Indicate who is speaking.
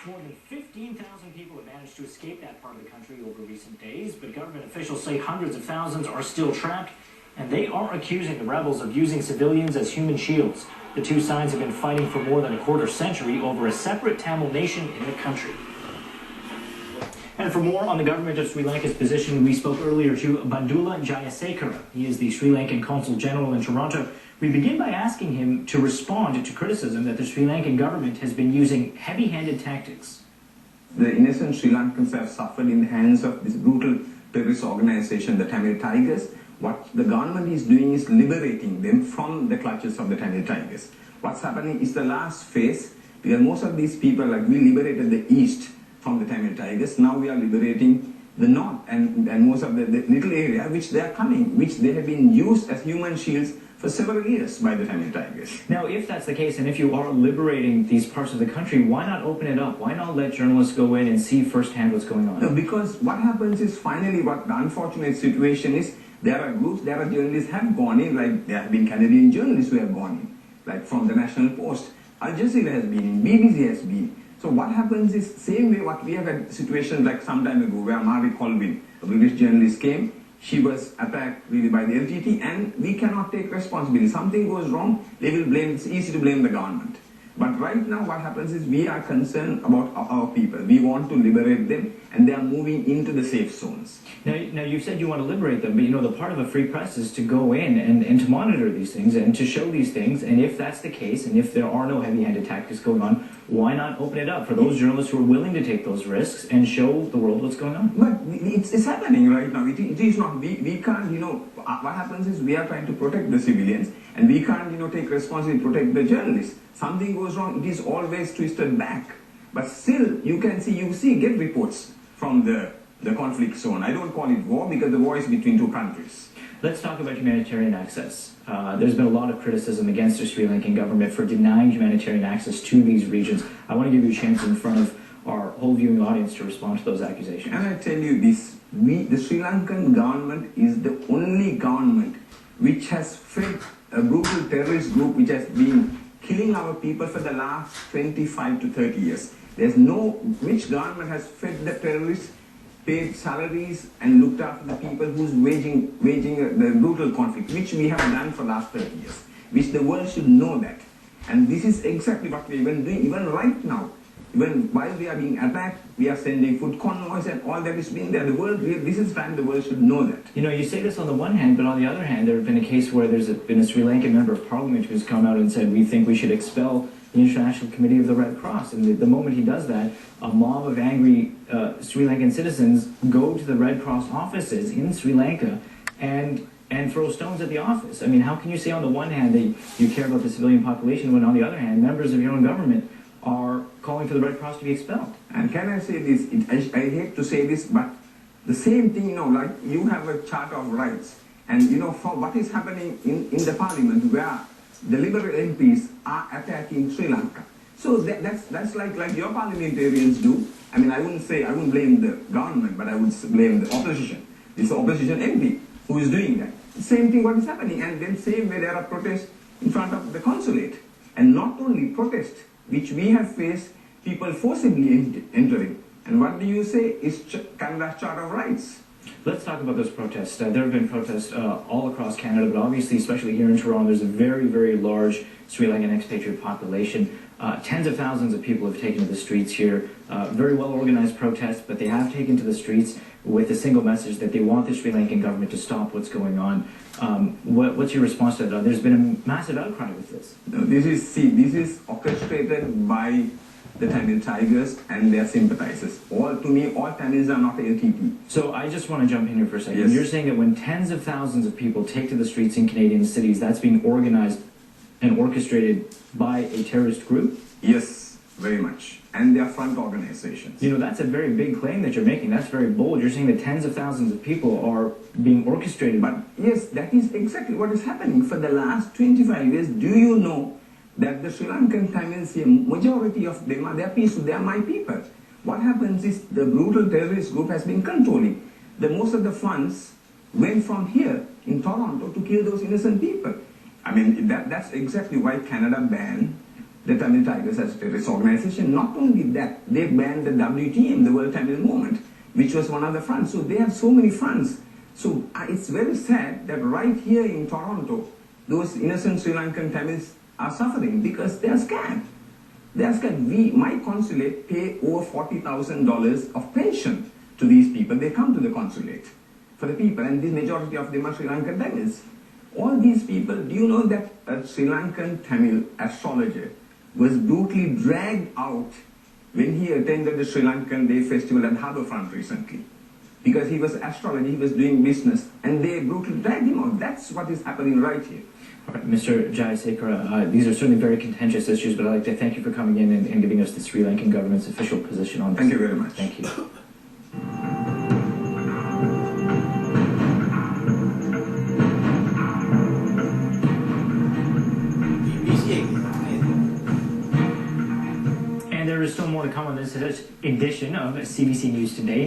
Speaker 1: More than 15,000 people have managed to escape that part of the country over recent days, but government officials say hundreds of thousands are still trapped, and they are accusing the rebels of using civilians as human shields. The two sides have been fighting for more than a quarter century over a separate Tamil nation in the country. And for more on the government of Sri Lanka's position, we spoke earlier to Bandula Jayasekara. He is the Sri Lankan Consul General in Toronto. We begin by asking him to respond to criticism that the Sri Lankan government has been using heavy-handed tactics.
Speaker 2: The innocent Sri Lankans have suffered in the hands of this brutal terrorist organization, the Tamil Tigers. What the government is doing is liberating them from the clutches of the Tamil Tigers. What's happening is the last phase, because most of these people, like we liberated the east from the Tamil Tigers, now we are liberating the north and most of the little area which they are coming, which they have been used as human shields for several years by the Tamil Tigers.
Speaker 1: Now, if that's the case, and if you are liberating these parts of the country, why not open it up? Why not let journalists go in and see firsthand what's going on?
Speaker 2: No, because what happens is finally what the unfortunate situation is, there are groups, there are journalists have gone in, like there have been Canadian journalists who have gone in, like from the National Post. Al Jazeera has been in, BBC has been. So what happens is, same way what we have had situations like some time ago where Mary Colvin, a British journalist, came. She was attacked really by the LTTE, and we cannot take responsibility. Something goes wrong, they will blame, it's easy to blame the government. But right now what happens is we are concerned about our people. We want to liberate them, and they are moving into the safe zones.
Speaker 1: Now you said you want to liberate them, but you know the part of a free press is to go in and to monitor these things and to show these things, and if that's the case, and if there are no heavy-handed tactics going on, why not open it up for those journalists who are willing to take those risks and show the world what's going on?
Speaker 2: But it's happening right now. It is not, we can't, you know, what happens is we are trying to protect the civilians, and we can't, you know, take responsibility to protect the journalists. Something goes wrong, it is always twisted back. But still, you can see, get reports from the conflict zone. I don't call it war because the war is between two countries.
Speaker 1: Let's talk about humanitarian access. There's been a lot of criticism against the Sri Lankan government for denying humanitarian access to these regions. I want to give you a chance in front of our whole viewing audience to respond to those accusations.
Speaker 2: And I tell you this, the Sri Lankan government is the only government which has fed a brutal terrorist group which has been killing our people for the last 25 to 30 years. There's no, which government has fed the terrorists, paid salaries and looked after the people who's waging the brutal conflict, which we have done for the last 30 years, which the world should know that. And this is exactly what we're even doing, even right now. Even while we are being attacked, we are sending food convoys and all that is being there. The world, this is time the world should know that.
Speaker 1: You know, you say this on the one hand, but on the other hand, there has been a case where there's been a Sri Lankan member of parliament who's come out and said, we think we should expel the International Committee of the Red Cross. And the moment he does that, a mob of angry Sri Lankan citizens go to the Red Cross offices in Sri Lanka and throw stones at the office. I mean, how can you say on the one hand that you care about the civilian population when on the other hand, members of your own government are calling for the Red Cross to be expelled?
Speaker 2: And can I say this, I hate to say this, but the same thing, you know, like you have a Charter of Rights, and you know, for what is happening in the parliament where the liberal MPs are attacking Sri Lanka. So that's like your parliamentarians do. I mean, I wouldn't blame the government, but I would blame the opposition. It's the opposition MP who is doing that. Same thing what is happening, and then same way there are protests in front of the consulate. And not only protests, which we have faced people forcibly entering. And what do you say is Canada's Charter of Rights?
Speaker 1: Let's talk about those protests. There have been protests all across Canada, but obviously, especially here in Toronto, there's a very, very large Sri Lankan expatriate population. Tens of thousands of people have taken to the streets here. Very well-organized protests, but they have taken to the streets with a single message that they want the Sri Lankan government to stop what's going on. What's your response to that? There's been a massive outcry with this.
Speaker 2: No, this is orchestrated by the Tamil Tigers and their sympathizers. To me, all Tamils are not LTTE.
Speaker 1: So I just want to jump in here for a second.
Speaker 2: Yes.
Speaker 1: You're saying that when tens of thousands of people take to the streets in Canadian cities, that's being organized and orchestrated by a terrorist group?
Speaker 2: Yes, very much. And their front organizations.
Speaker 1: You know, that's a very big claim that you're making. That's very bold. You're saying that tens of thousands of people are being orchestrated.
Speaker 2: But yes, that is exactly what is happening. For the last 25 years, do you know that the Sri Lankan Tamils, a majority of them are peaceful, they are my people. What happens is the brutal terrorist group has been controlling. Most of the funds went from here in Toronto to kill those innocent people. I mean, that's exactly why Canada banned the Tamil Tigers as a terrorist organization. Not only that, they banned the WTM, the World Tamil Movement, which was one of the fronts. So they have so many fronts. So it's very sad that right here in Toronto, those innocent Sri Lankan Tamils are suffering because they are scared. They are scared. My consulate pay over $40,000 of pension to these people. They come to the consulate for the people, and the majority of them are Sri Lankan Tamils. All these people, do you know that a Sri Lankan Tamil astrologer was brutally dragged out when he attended the Sri Lankan Day Festival at Harbourfront recently? Because he was astrologer, he was doing business, and they brutally dragged him out. That's what is happening right here.
Speaker 1: All right, Mr. Jayasekara, these are certainly very contentious issues, but I'd like to thank you for coming in and giving us the Sri Lankan government's official position on this.
Speaker 2: Thank you very much.
Speaker 1: Thank you. And there is still more to come on this edition of CBC News Today.